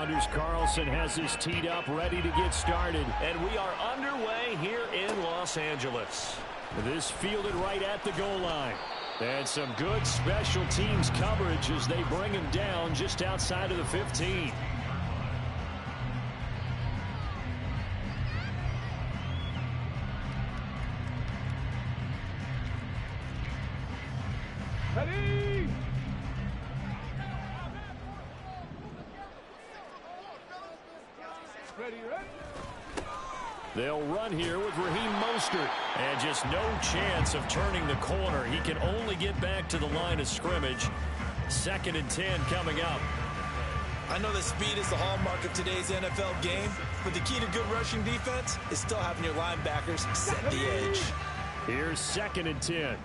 Anders Carlson has his teed up, ready to get started. And we are underway here in Los Angeles. This fielded right at the goal line. And some good special teams coverage as they bring him down just outside of the 15. Ready? Ready. They'll run here with Raheem Mostert. And just no chance of turning the corner. He can only get back to the line of scrimmage. 2nd and 10 coming up. I know that speed is the hallmark of today's NFL game, but the key to good rushing defense is still having your linebackers set the edge. Here's 2nd and 10.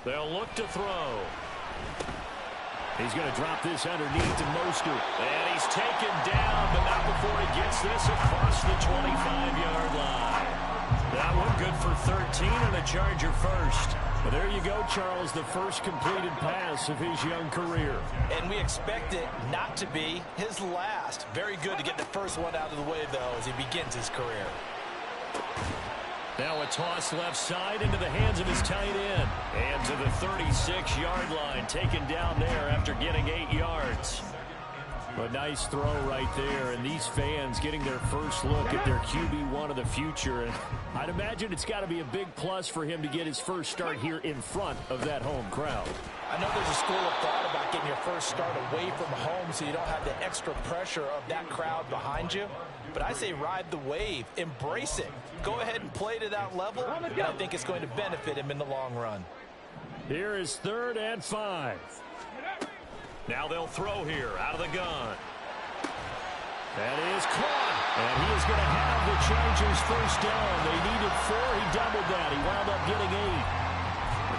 They'll look to throw. He's going to drop this underneath to Mostert. And he's taken down, but not before he gets this across the 25-yard line. That one good for 13 and a Charger first. But there you go, Charles, the first completed pass of his young career. And we expect it not to be his last. Very good to get the first one out of the way, though, as he begins his career. Now a toss left side into the hands of his tight end. And to the 36-yard line, taken down there after getting 8 yards. A nice throw right there, and these fans getting their first look at their QB1 of the future. And I'd imagine it's got to be a big plus for him to get his first start here in front of that home crowd. I know there's a school of thought about getting your first start away from home so you don't have the extra pressure of that crowd behind you. But I say ride the wave, embrace it. Go ahead and play to that level, and I think it's going to benefit him in the long run. Here is 3rd and 5. Now they'll throw here out of the gun. That is caught. And he is going to have the Chargers first down. They needed 4. He doubled that. He wound up getting 8.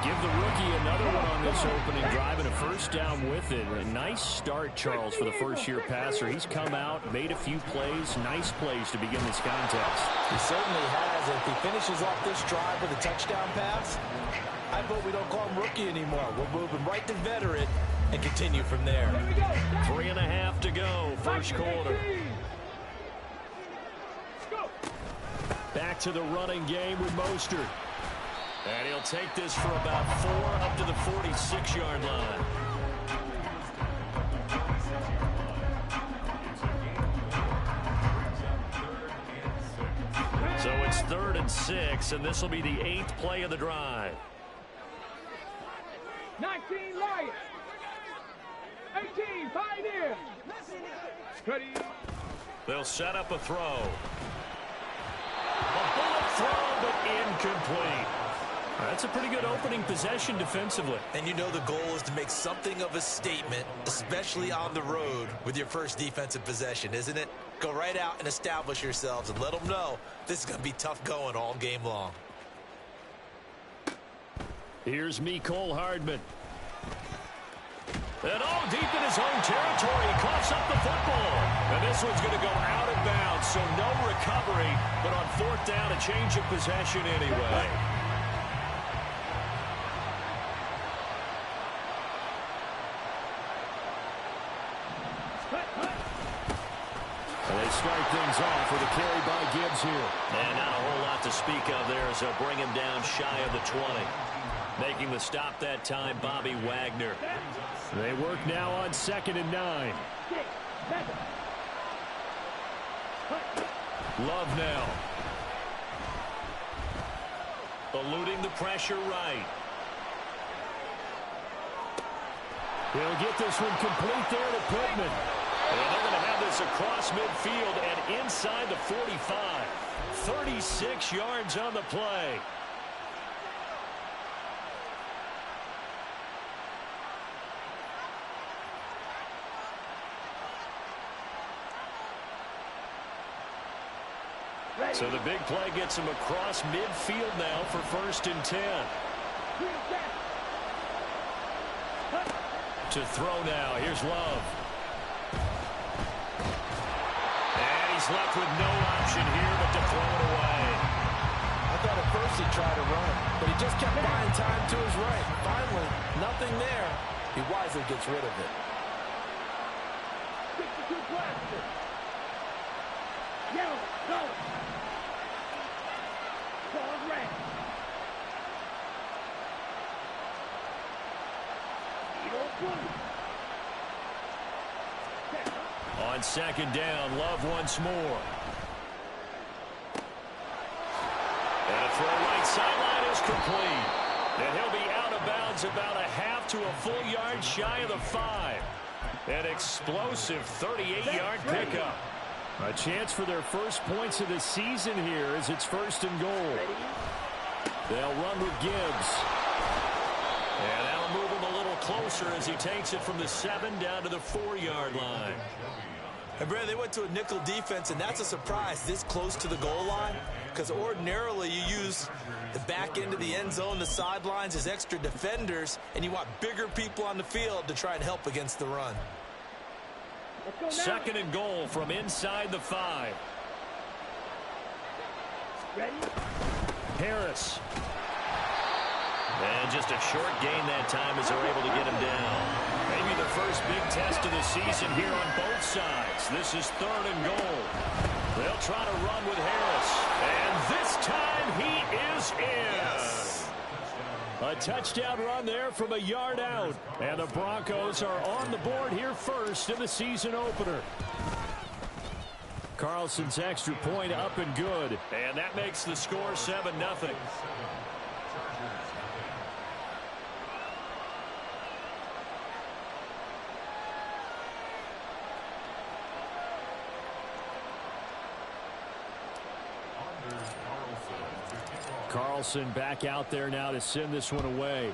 Give the rookie another one on this opening drive and a first down with it. A nice start, Charles, for the first-year passer. He's come out, made a few plays, nice plays to begin this contest. He certainly has. If he finishes off this drive with a touchdown pass, I vote we don't call him rookie anymore. We'll move him right to veteran and continue from there. 3.5 to go, first quarter. Back to the running game with Mostert. And he'll take this for about 4 up to the 46-yard line. So it's 3rd and 6, and this will be the 8th play of the drive. 19 Lions. 18 Pioneers. Ready. They'll set up a throw. A bullet throw, but incomplete. That's a pretty good opening possession defensively. And you know the goal is to make something of a statement, especially on the road with your first defensive possession, isn't it? Go right out and establish yourselves and let them know this is going to be tough going all game long. Here's Mecole Hardman. And deep in his own territory, he coughs up the football. And this one's going to go out of bounds, so no recovery, but on 4th down, a change of possession anyway. They start things off with a carry by Gibbs here. And not a whole lot to speak of there as they'll bring him down shy of the 20. Making the stop that time, Bobby Wagner. They work now on 2nd and 9. Love now. Eluding the pressure right. He'll get this one complete there to Pittman. And they're going to have this across midfield and inside the 45. 36 yards on the play. So the big play gets him across midfield now for 1st and 10. To throw now. Here's Love. And he's left with no option here but to throw it away. I thought at first he tried to run, but he just kept buying time to his right. Finally, nothing there. He wisely gets rid of it. 62 plastic. Yellow, go. Call red. On second down, Love once more. And a throw right sideline is complete. And he'll be out of bounds about a half to a full yard shy of the 5. An explosive 38-yard pickup. A chance for their first points of the season here as it's 1st and goal. They'll run with Gibbs. And that'll move him a little closer as he takes it from the 7 down to the 4-yard line. And Brad, they went to a nickel defense, and that's a surprise this close to the goal line, because ordinarily you use the back end of the end zone, the sidelines as extra defenders, and you want bigger people on the field to try and help against the run. 2nd and goal from inside the 5. Ready? Harris. And just a short gain that time as they're able to get him down. Maybe the first big test of the season here on both sides. This is 3rd and goal. They'll try to run with Harris. And this time he is in. Yes. A touchdown run there from a yard out. And the Broncos are on the board here first in the season opener. Carlson's extra point up and good. And that makes the score 7-0. Carlson back out there now to send this one away.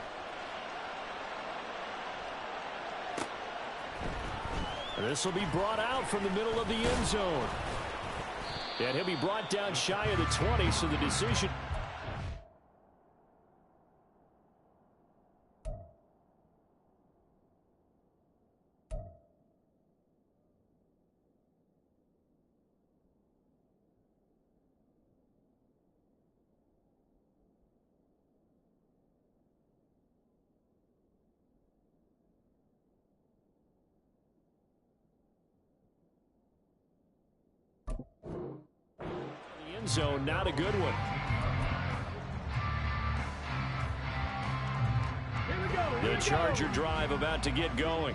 And this will be brought out from the middle of the end zone. And he'll be brought down shy of the 20, so the decision... zone, not a good one. The Charger drive about to get going.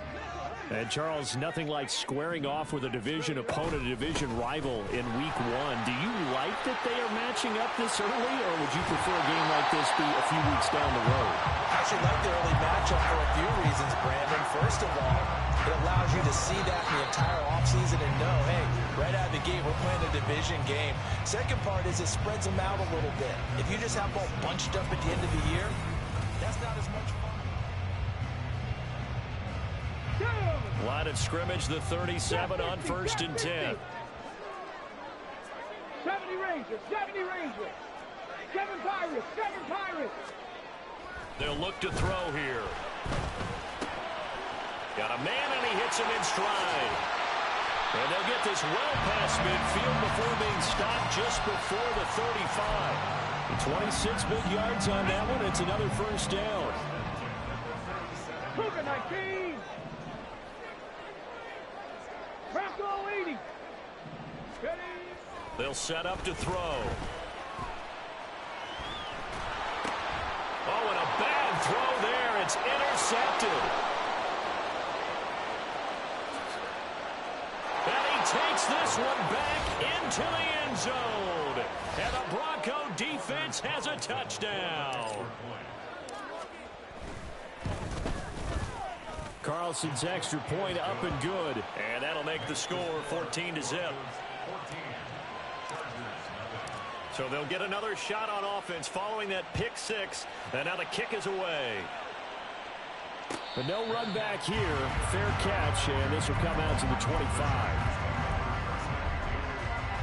And Charles, nothing like squaring off with a division opponent, a division rival in week 1. Do you like that they are matching up this early, or would you prefer a game like this be a few weeks down the road? I actually like the early matchup for a few reasons, Brandon. First of all, it allows you to see that in the entire offseason and know, hey, right out of the gate, we're playing a division game. Second part is it spreads them out a little bit. If you just have them all bunched up at the end of the year, that's not as much fun. Line of scrimmage, the 37 on 1st and 10. 70 Rangers, 70 Rangers. 7 Pirates, 7 Pirates. They'll look to throw here. Got a man, and he hits him in stride. And they'll get this well past midfield before being stopped just before the 35. 26 big yards on that one. It's another 1st down. Cougar 19. Bronco 80. Ready. They'll set up to throw. Oh, and a bad throw there. It's intercepted. And he takes this one back into the end zone. And the Bronco defense has a touchdown. Carlson's extra point up and good. And that'll make the score 14-0. So they'll get another shot on offense following that pick 6. And now the kick is away. But no run back here. Fair catch, and this will come out to the 25.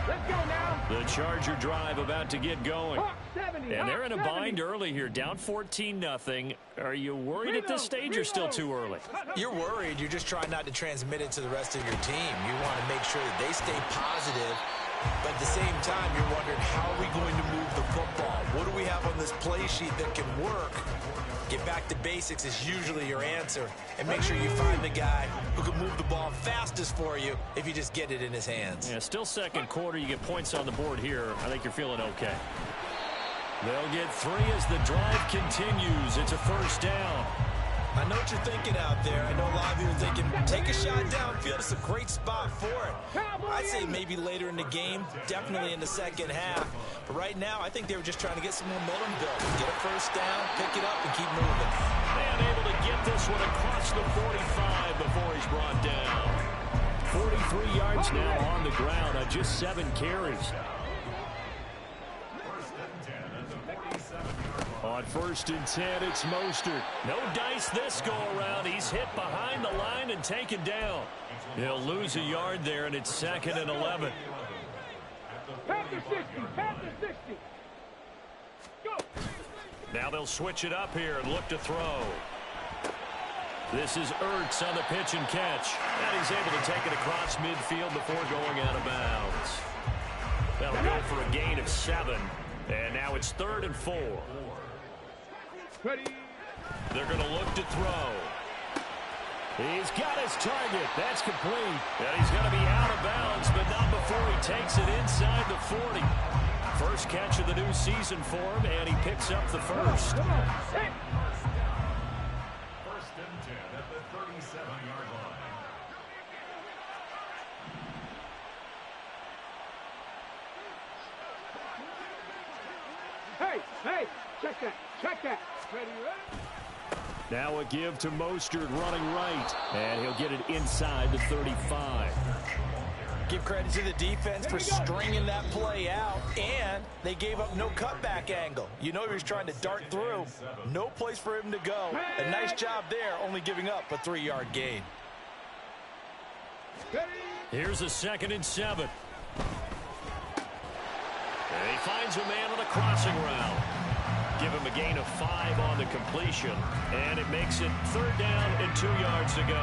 Let's go now. The Charger drive about to get going. Hawk 70, And they're in a Hawk 70. bind early here, down 14-0. Are you worried at this stage or still too early? You're worried. You're just trying not to transmit it to the rest of your team. You want to make sure that they stay positive But at the same time, you're wondering, how are we going to move the football? What do we have on this play sheet that can work? Get back to basics is usually your answer. And make sure you find the guy who can move the ball fastest for you if you just get it in his hands. Yeah, still second quarter. You get points on the board here. I think you're feeling okay. They'll get 3 as the drive continues. It's a first down. I know what you're thinking out there. I know a lot of you are thinking, take a shot downfield. It's a great spot for it. I'd say maybe later in the game, definitely in the second half. But right now, I think they were just trying to get some momentum built. Get a first down, pick it up, and keep moving. And able to get this one across the 45 before he's brought down. 43 yards now on the ground on just 7 carries. On 1st and 10, it's Mostert. No dice this go around. He's hit behind the line and taken down. He'll lose a yard there, and it's 2nd and 11. Pass the 60. Pass the 60. Go. Now they'll switch it up here and look to throw. This is Ertz on the pitch and catch. And he's able to take it across midfield before going out of bounds. That'll go for a gain of 7. And now it's 3rd and 4. Ready. They're going to look to throw. He's got his target. That's complete. And he's going to be out of bounds, but not before he takes it inside the 40. First catch of the new season for him, and he picks up the first. Come on. Hey. 1st and 10 at the 37-yard line. Hey, check that. Check that. Ready, ready? Now a give to Mostert running right, and he'll get it inside the 35. Give credit to the defense for stringing that play out, and they gave up no cutback angle. You know he was trying to dart through. No place for him to go. A nice job there, only giving up a 3-yard gain. Here's a 2nd and 7. And he finds a man on a crossing route. Give him a gain of 5 on the completion, and it makes it 3rd down and 2 yards to go.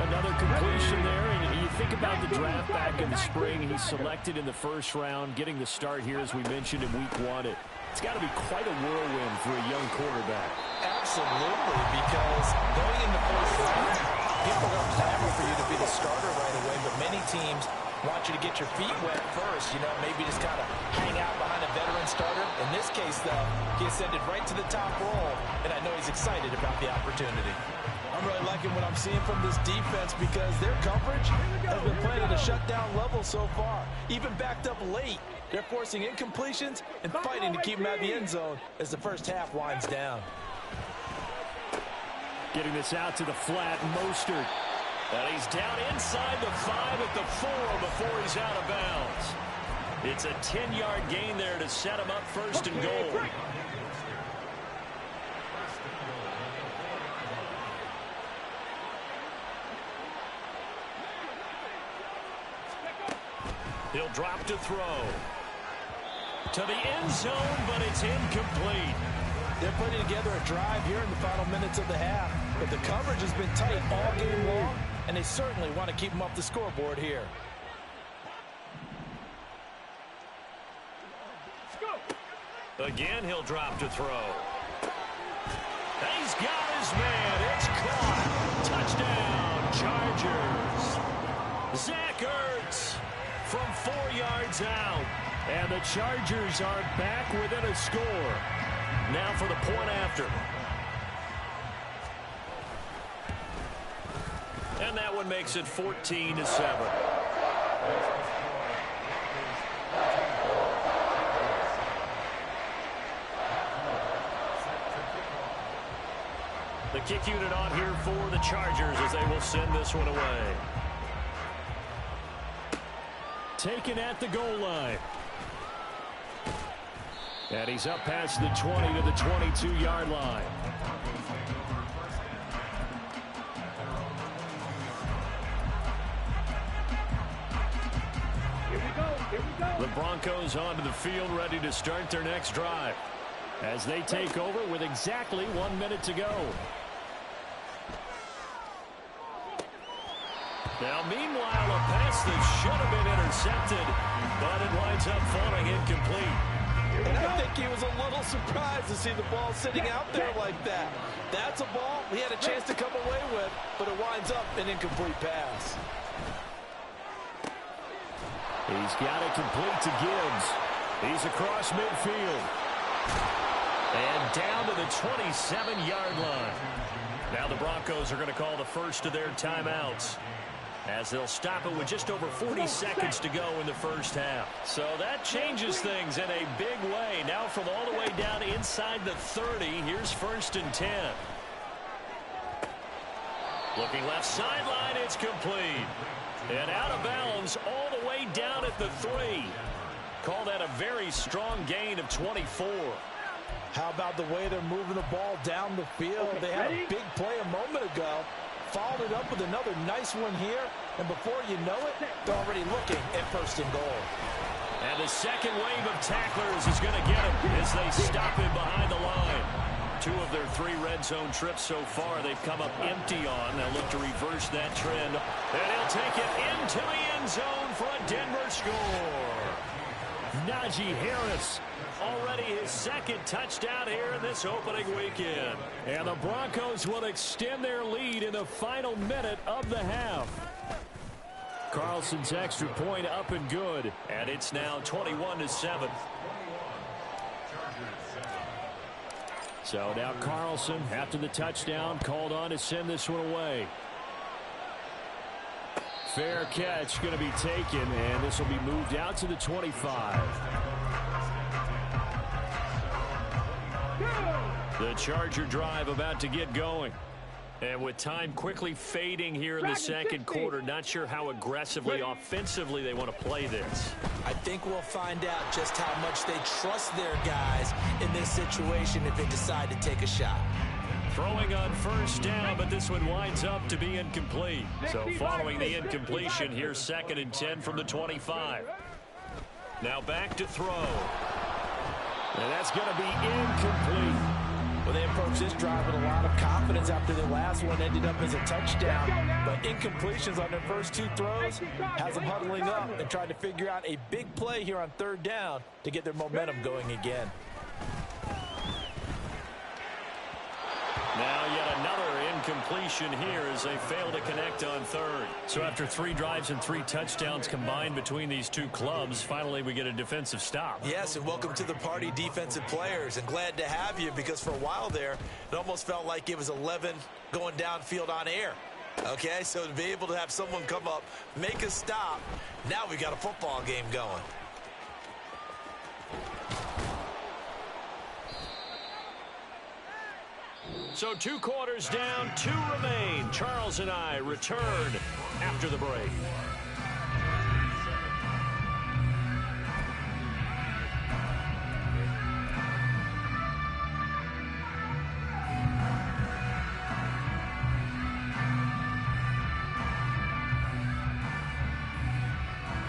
Another completion there, and you think about the draft back in the spring. He's selected in the 1st round, getting the start here, as we mentioned, in week 1. It's got to be quite a whirlwind for a young quarterback. Absolutely, because going in the 1st round, people are going to clamor for you to be the starter right away, but many teams want you to get your feet wet first, maybe just kind of hang out behind a veteran starter. In this case, though, he ascended right to the top role, and I know he's excited about the opportunity. I'm really liking what I'm seeing from this defense because their coverage has been playing at a shutdown level so far. Even backed up late, they're forcing incompletions and fighting to keep them out of the end zone as the first half winds down. Getting this out to the flat, Mostert. And he's down inside the 5 at the 4 before he's out of bounds. It's a 10-yard gain there to set him up 1st and goal. He'll drop to throw. To the end zone, but it's incomplete. They're putting together a drive here in the final minutes of the half. But the coverage has been tight all game long, and they certainly want to keep them off the scoreboard here. Again, he'll drop to throw. He's got his man. It's caught. Touchdown, Chargers. Zach Ertz from 4 yards out. And the Chargers are back within a score. Now for the point after. And that one makes it 14-7. The kick unit on here for the Chargers as they will send this one away. Taken at the goal line. And he's up past the 20 to the 22-yard line. Here we go. Here we go. The Broncos onto the field, ready to start their next drive as they take over with exactly 1 minute to go. Now, meanwhile, a pass that should have been intercepted, but it winds up falling incomplete. And I think he was a little surprised to see the ball sitting out there like that. That's a ball he had a chance to come away with, but it winds up an incomplete pass. He's got it complete to Gibbs. He's across midfield. And down to the 27-yard line. Now the Broncos are going to call the first of their timeouts, as they'll stop it with just over 40 seconds to go in the first half. So that changes things in a big way. Now from all the way down inside the 30, here's 1st and 10. Looking left sideline, it's complete. And out of bounds all the way down at the 3. Call that a very strong gain of 24. How about the way they're moving the ball down the field? They had a big play a moment ago. Followed it up with another nice one here. And before you know it, they're already looking at 1st and goal. And the second wave of tacklers is going to get him as they stop him behind the line. 2 of their 3 red zone trips so far they've come up empty on. They'll look to reverse that trend. And he'll take it into the end zone for a Denver score. Najee Harris, already his 2nd touchdown here in this opening weekend. And the Broncos will extend their lead in the final minute of the half. Carlson's extra point up and good. And it's now 21-7. So now Carlson, after the touchdown, called on to send this one away. Fair catch going to be taken, and this will be moved out to the 25. The Charger drive about to get going. And with time quickly fading here in the second quarter, not sure how aggressively, offensively they want to play this. I think we'll find out just how much they trust their guys in this situation if they decide to take a shot. Throwing on 1st down, but this one winds up to be incomplete. So following the incompletion, here's 2nd and 10 from the 25. Now back to throw. And that's going to be incomplete. Well, they approached this drive with a lot of confidence after their last one ended up as a touchdown. But incompletions on their first 2 throws has them huddling up and trying to figure out a big play here on 3rd down to get their momentum going again. Now yet another incompletion here as they fail to connect on 3rd. So after 3 drives and 3 touchdowns combined between these 2 clubs, finally we get a defensive stop. Yes, and welcome to the party, defensive players. And glad to have you, because for a while there, it almost felt like it was 11 going downfield on air. Okay, so to be able to have someone come up, make a stop, now we got a football game going. So 2 quarters down, 2 remain. Charles and I return after the break.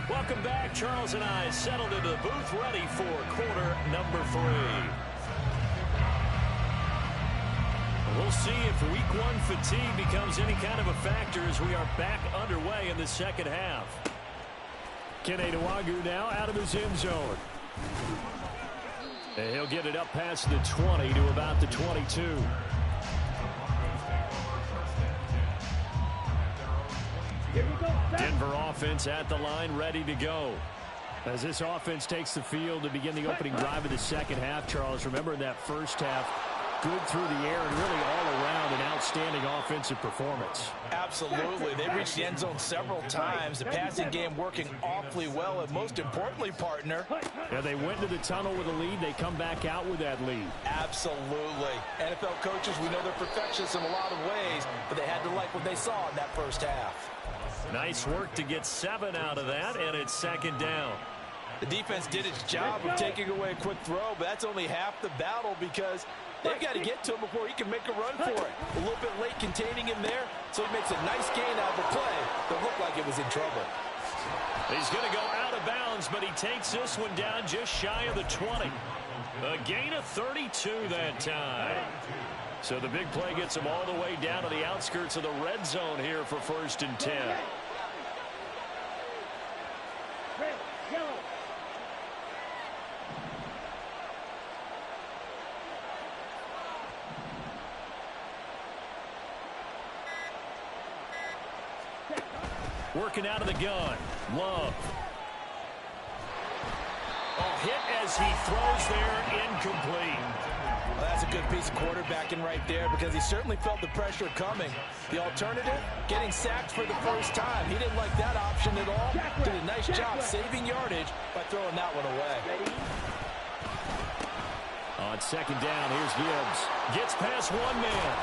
Welcome back. Charles and I settled into the booth, ready for quarter number 3. We'll see if week 1 fatigue becomes any kind of a factor as we are back underway in the second half. Kene Nwangwu now out of his end zone. And he'll get it up past the 20 to about the 22. Denver offense at the line, ready to go. As this offense takes the field to begin the opening drive of the second half, Charles, remember in that first half, good through the air and really all around an outstanding offensive performance. Absolutely. They reached the end zone several times. The passing game working awfully well, and most importantly, partner. Yeah, they went to the tunnel with a lead. They come back out with that lead. Absolutely. NFL coaches, we know they're perfectionists in a lot of ways, but they had to like what they saw in that first half. Nice work to get 7 out of that, and it's 2nd down. The defense did its job of taking away a quick throw, but that's only half the battle because they've got to get to him before he can make a run for it. A little bit late containing him there, so he makes a nice gain out of the play that looked like it was in trouble. He's going to go out of bounds, but he takes this one down just shy of the 20. A gain of 32 that time. So the big play gets him all the way down to the outskirts of the red zone here for 1st and 10. Working out of the gun. Love. Oh, hit as he throws there, incomplete. Well, that's a good piece of quarterbacking right there because he certainly felt the pressure coming. The alternative, getting sacked for the first time. He didn't like that option at all. Did a nice job saving yardage by throwing that one away. On second down, here's Gibbs. Gets past one man.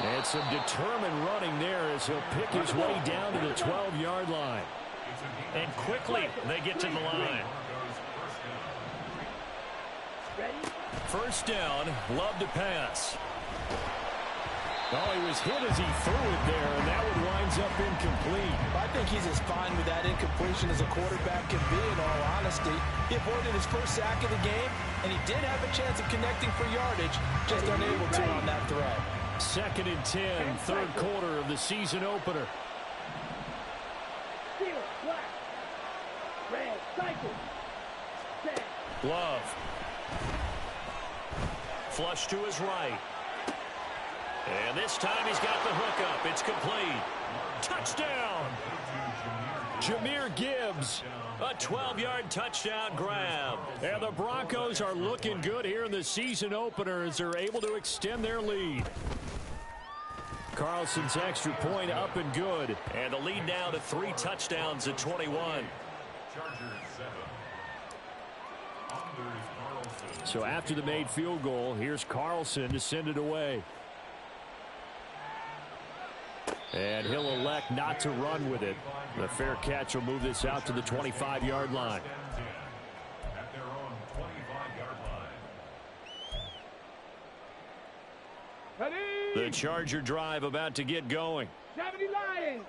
And some determined running there as he'll pick his way down to the 12-yard line. And quickly, they get to the line. First down, Love to pass. Oh, he was hit as he threw it there, and that one winds up incomplete. I think he's as fine with that incompletion as a quarterback can be, in all honesty. He avoided his first sack of the game, and he did have a chance of connecting for yardage, just unable to on that throw. Second and 10, third quarter of the season opener. Love. Flush to his right. And this time he's got the hook up. It's complete. Touchdown. Jahmyr Gibbs. A 12-yard touchdown grab. And the Broncos are looking good here in the season opener as they're able to extend their lead. Carlson's extra point up and good. And the lead now to 3 touchdowns at 21. So after the made field goal, here's Carlson to send it away. And he'll elect not to run with it. The fair catch will move this out to the 25-yard line. At their own 25-yard line. The Charger drive about to get going. 70 Lions.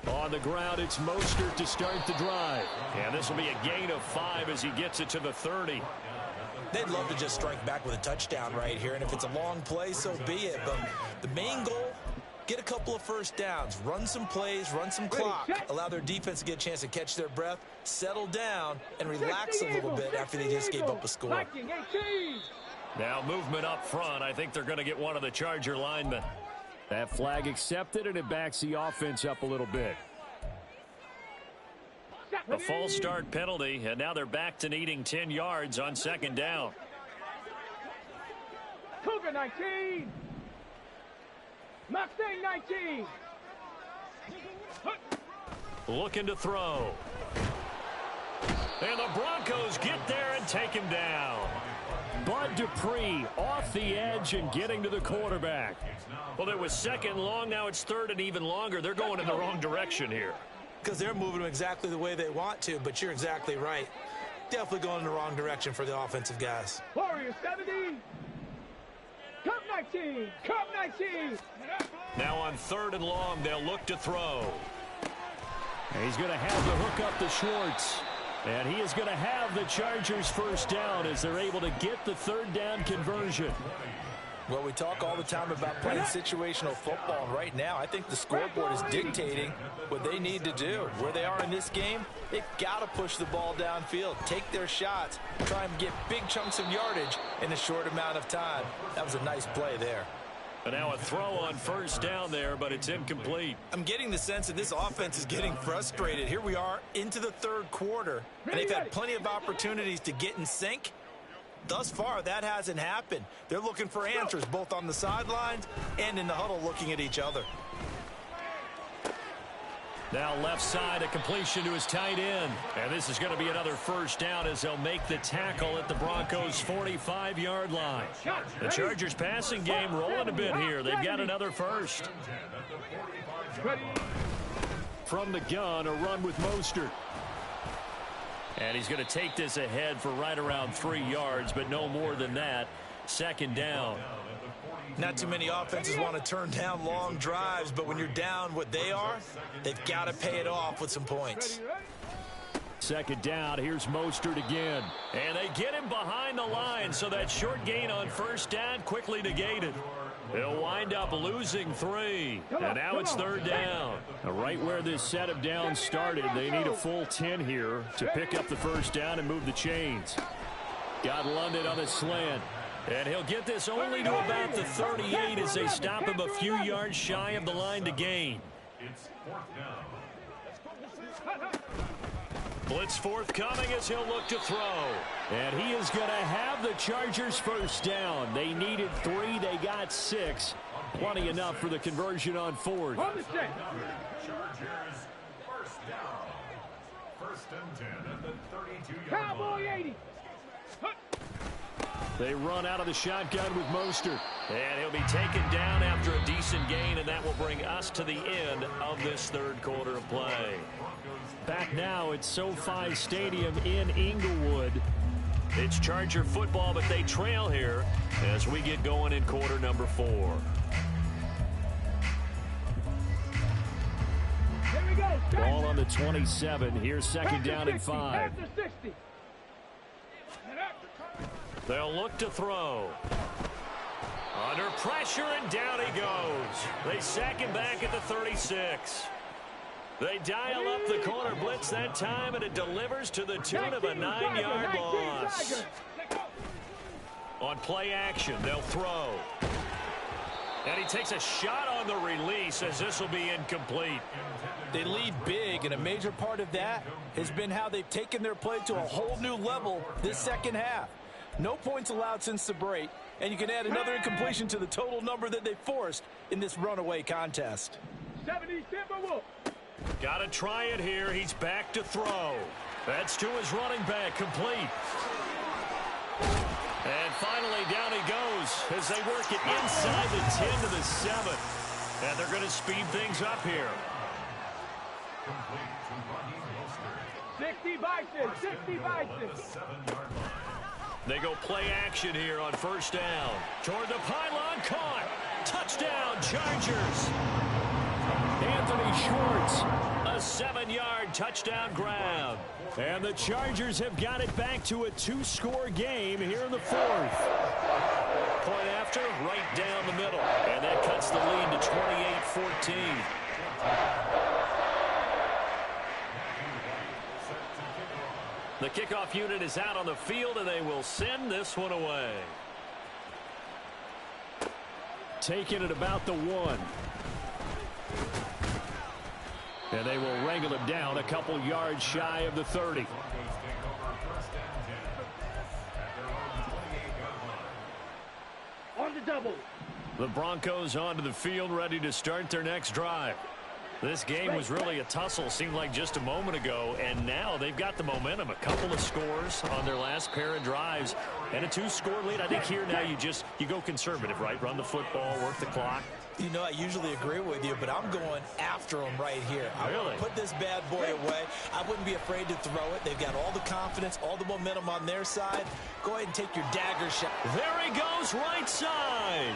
On the ground, it's Mostert to start the drive. And this will be a gain of 5 as he gets it to the 30. They'd love to just strike back with a touchdown right here, and if it's a long play, so be it. But the main goal, get a couple of first downs, run some plays, run some clock, allow their defense to get a chance to catch their breath, settle down, and relax a little bit after they just gave up a score. Now movement up front. I think they're going to get one of the Charger linemen. That flag accepted, and it backs the offense up a little bit. A false start penalty, and now they're back to needing 10 yards on second down. Cougar 19. Mustang 19. Looking to throw. And the Broncos get there and take him down. Bud Dupree off the edge and getting to the quarterback. Well, it was second long. Now it's third and even longer. They're going in the wrong direction here. Because they're moving them exactly the way they want to, but you're exactly right. Definitely going in the wrong direction for the offensive guys. Warriors 70. Cup 19. Cup 19. Now on third and long, they'll look to throw. And he's going to have the hook up to Schwartz. And he is going to have the Chargers first down as they're able to get the third down conversion. Well, we talk all the time about playing situational football, and right now I think the scoreboard is dictating what they need to do. Where they are in this game, they've got to push the ball downfield, take their shots, try and get big chunks of yardage in a short amount of time. That was a nice play there. And now a throw on first down there, but it's incomplete. I'm getting the sense that this offense is getting frustrated. Here we are into the third quarter, and they've had plenty of opportunities to get in sync. Thus far, that hasn't happened. They're looking for answers both on the sidelines and in the huddle looking at each other. Now left side, a completion to his tight end. And this is going to be another first down as they'll make the tackle at the Broncos' 45-yard line. The Chargers passing game rolling a bit here. They've got another first. From the gun, a run with Mostert. And he's going to take this ahead for right around 3 yards, but no more than that. Second down. Not too many offenses want to turn down long drives, but when you're down what they are, they've got to pay it off with some points. Second down, here's Mostert again. And they get him behind the line, so that short gain on first down quickly negated. They'll wind up losing 3. And now it's third down. Right where this set of downs started, they need a full 10 here to pick up the first down and move the chains. Got London on the slant. And he'll get this only to about the 38 as they stop him a few yards shy of the line to gain. It's fourth down. Blitz forthcoming as he'll look to throw. And he is going to have the Chargers first down. They needed 3. They got 6. Plenty enough for the conversion on fourth. Chargers first down. First and 10 at the 32-yard line. Cowboy 80. They run out of the shotgun with Mostert. And he'll be taken down after a decent gain, and that will bring us to the end of this third quarter of play. Back now at SoFi Stadium in Inglewood. It's Charger football, but they trail here as we get going in quarter number 4. Here we go. Ball on the 27. Here's second down and 5. After 60. They'll look to throw. Under pressure, and down he goes. They sack him back at the 36. They dial up the corner blitz that time, and it delivers to the tune of a 9-yard loss. On play action, they'll throw. And he takes a shot on the release as this will be incomplete. They lead big, and a major part of that has been how they've taken their play to a whole new level this second half. No points allowed since the break, and you can add another incompletion to the total number that they forced in this runaway contest. 70 Timberwolves. Got to try it here. He's back to throw. That's to his running back, complete. And finally, down he goes as they work it inside the 10 to the 7. And they're going to speed things up here. 60 Bison. 60 Bison. They go play action here on first down. Toward the pylon, caught. Touchdown, Chargers. Anthony Schwartz, a 7-yard touchdown grab. And the Chargers have got it back to a 2-score game here in the fourth. Point after, right down the middle. And that cuts the lead to 28-14. The kickoff unit is out on the field, and they will send this one away. Taking it about the 1. And they will wrangle him down a couple yards shy of the 30. On the double. The Broncos onto the field, ready to start their next drive. This game was really a tussle, seemed like just a moment ago, and now they've got the momentum. A couple of scores on their last pair of drives, and a 2-score lead. I think here now you go conservative, right? Run the football, work the clock. You know, I usually agree with you, but I'm going after them right here. I want to put this bad boy away. I wouldn't be afraid to throw it. They've got all the confidence, all the momentum on their side. Go ahead and take your dagger shot. There he goes, right side.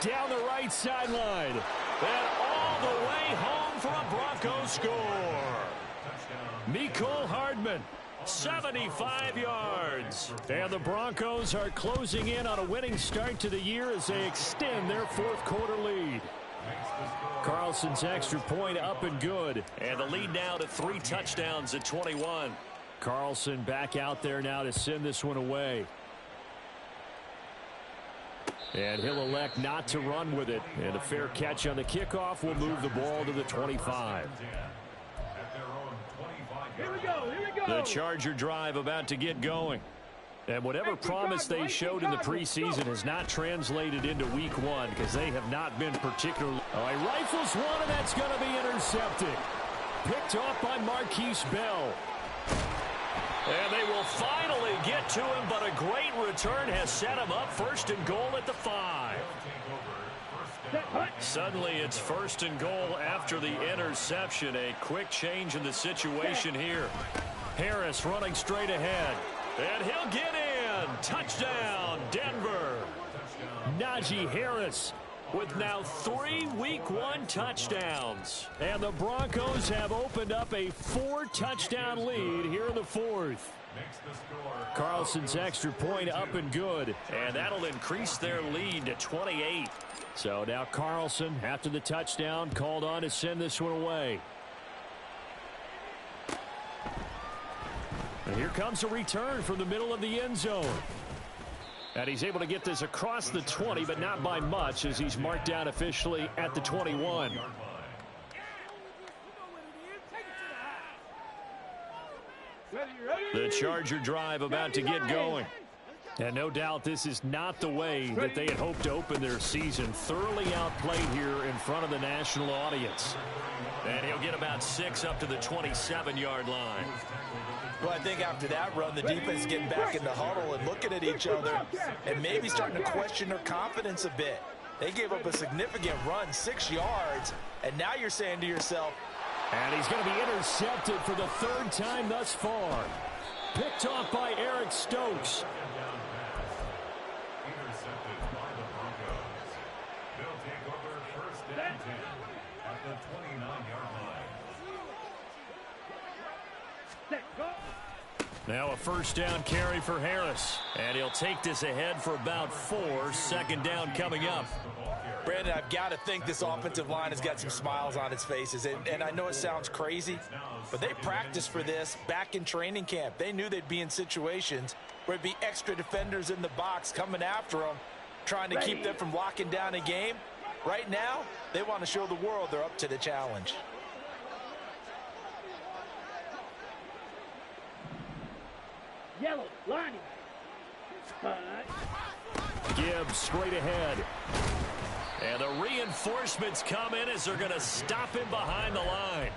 Down the right sideline. And all the way home for a Broncos score. Mecole Hardman, 75 yards. And the Broncos are closing in on a winning start to the year as they extend their fourth quarter lead. Carlson's extra point up and good. And the lead now to 3 touchdowns at 21. Carlson back out there now to send this one away. And he'll elect not to run with it. And a fair catch on the kickoff will move the ball to the 25. Here we go. Here we go. The Charger drive about to get going. And whatever promise they showed in the preseason has not translated into week 1 because they have not been particularly. He rifles one, and that's going to be intercepted. Picked off by Marquise Bell. And they will finally get to him, but a great return has set him up first and goal at the 5. Suddenly it's first and goal after the interception. A quick change in the situation here. Harris running straight ahead. And he'll get in. Touchdown, Denver. Najee Harris with now 3 week 1 touchdowns. And the Broncos have opened up a 4-touchdown lead here in the fourth. Carlson's extra point up and good. And that'll increase their lead to 28. So now Carlson, after the touchdown, called on to send this one away. And here comes a return from the middle of the end zone. And he's able to get this across the 20, but not by much, as he's marked down officially at the 21. The Charger drive about to get going. And no doubt this is not the way that they had hoped to open their season. Thoroughly outplayed here in front of the national audience. And he'll get about 6 up to the 27-yard line. Well, I think after that run, the defense is getting back in the huddle and looking at each other and maybe starting to question their confidence a bit. They gave up a significant run, 6 yards, and now you're saying to yourself, and he's going to be intercepted for the 3rd time thus far. Picked off by Eric Stokes. Intercepted by the Broncos. They'll take over 1st and 10 at the 29-yard line. Now a 1st down carry for Harris. And he'll take this ahead for about 4. 2nd down coming up. Brandon, I've got to think this offensive line has got some smiles on its faces. And I know it sounds crazy, but they practiced for this back in training camp. They knew they'd be in situations where there'd be extra defenders in the box coming after them, trying to keep them from locking down a game. Right now, they want to show the world they're up to the challenge. Yellow, lining. Gibbs straight ahead. And the reinforcements come in as they're going to stop him behind the line.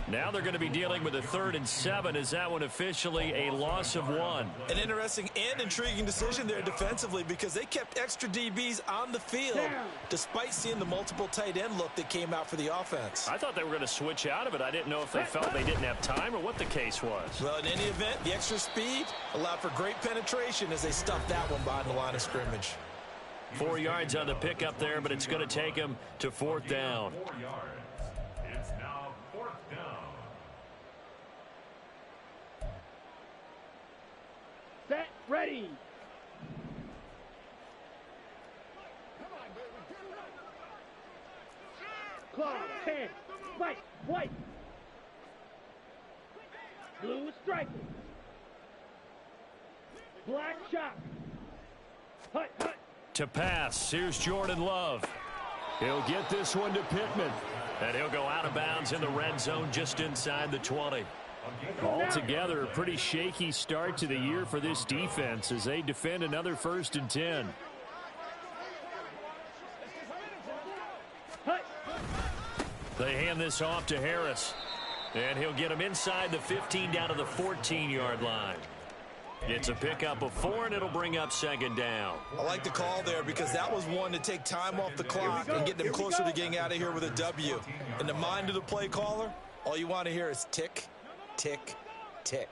Now they're going to be dealing with a 3rd and 7. Is that one officially a loss of 1? An interesting and intriguing decision there defensively, because they kept extra DBs on the field despite seeing the multiple tight end look that came out for the offense. I thought they were going to switch out of it. I didn't know if they felt they didn't have time or what the case was. Well, in any event, the extra speed allowed for great penetration as they stuffed that one behind the line of scrimmage. 4 yards on the pickup there, but it's going to take him to 4th down. 4 yards. It's now 4th down. Set, ready. Claw, hand, fight, white. Blue striking. Black shot. Hut, hut. To pass, here's Jordan Love. He'll get this one to Pittman. And he'll go out of bounds in the red zone just inside the 20. Altogether, a pretty shaky start to the year for this defense as they defend another 1st and 10. They hand this off to Harris. And he'll get him inside the 15 down to the 14-yard line. It's a pickup of 4, and it'll bring up 2nd down. I like the call there because that was one to take time off the clock and get them closer to getting out of here with a W. In the mind of the play caller, all you want to hear is tick, tick, tick.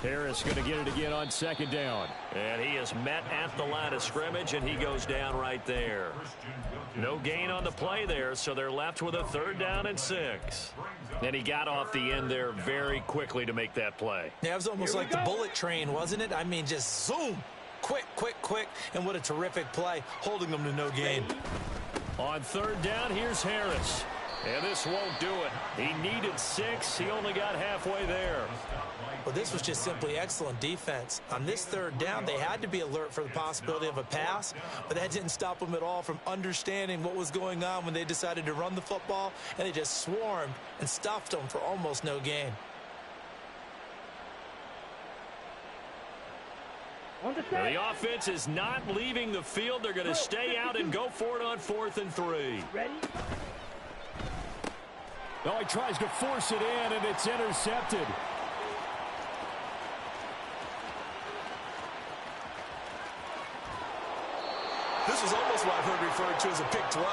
Harris going to get it again on 2nd down. And he is met at the line of scrimmage, and he goes down right there. No gain on the play there, so they're left with a 3rd down and 6. And he got off the end there very quickly to make that play. Yeah, it was almost like the bullet train, wasn't it? I mean, just zoom. Quick, quick, quick. And what a terrific play, holding them to no gain. On 3rd down, here's Harris. And this won't do it. He needed 6. He only got halfway there. Well, this was just simply excellent defense. On this 3rd down, they had to be alert for the possibility of a pass, but that didn't stop them at all from understanding what was going on when they decided to run the football, and they just swarmed and stuffed them for almost no gain. Now, the offense is not leaving the field. They're going to stay out and go for it on 4th and 3. Ready? Oh, he tries to force it in, and it's intercepted. This was almost what I've heard referred to as a pick 12.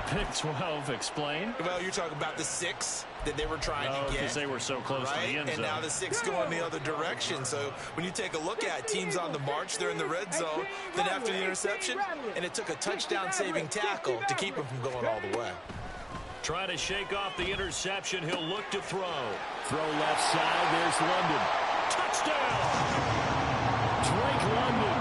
Pick 12, explain. Well, you're talking about the 6 that they were trying to get. Because they were so close to the end zone. And now the 6 going the other direction. So when you take a look at teams on the march, they're in the red zone. Then after the interception, and it took a touchdown-saving tackle to keep them from going all the way. Trying to shake off the interception. He'll look to throw. Throw left side. There's London. Touchdown! Drake London.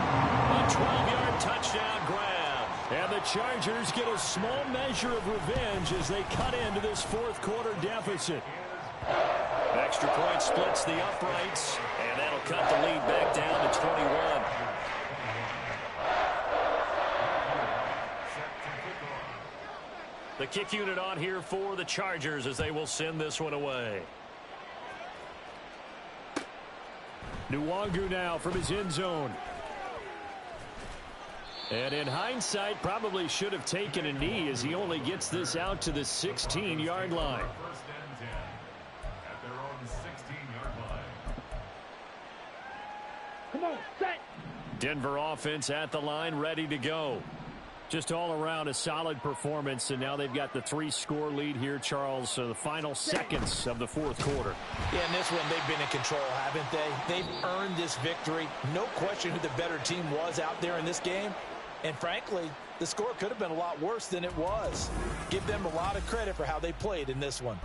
A 12-yard touchdown grab. And the Chargers get a small measure of revenge as they cut into this 4th quarter deficit. extra point splits the uprights, and that'll cut the lead back down to 21. The kick unit on here for the Chargers as they will send this one away. Nwangu now from his end zone. And in hindsight, probably should have taken a knee as he only gets this out to the 16-yard line. First and 10 at their own 16-yard line. Come on, set. Denver offense at the line, ready to go. Just all around a solid performance, and now they've got the 3-score lead here, Charles. So the final seconds of the fourth quarter. Yeah, in this one, they've been in control, haven't they? They've earned this victory. No question who the better team was out there in this game. And frankly, the score could have been a lot worse than it was. Give them a lot of credit for how they played in this one.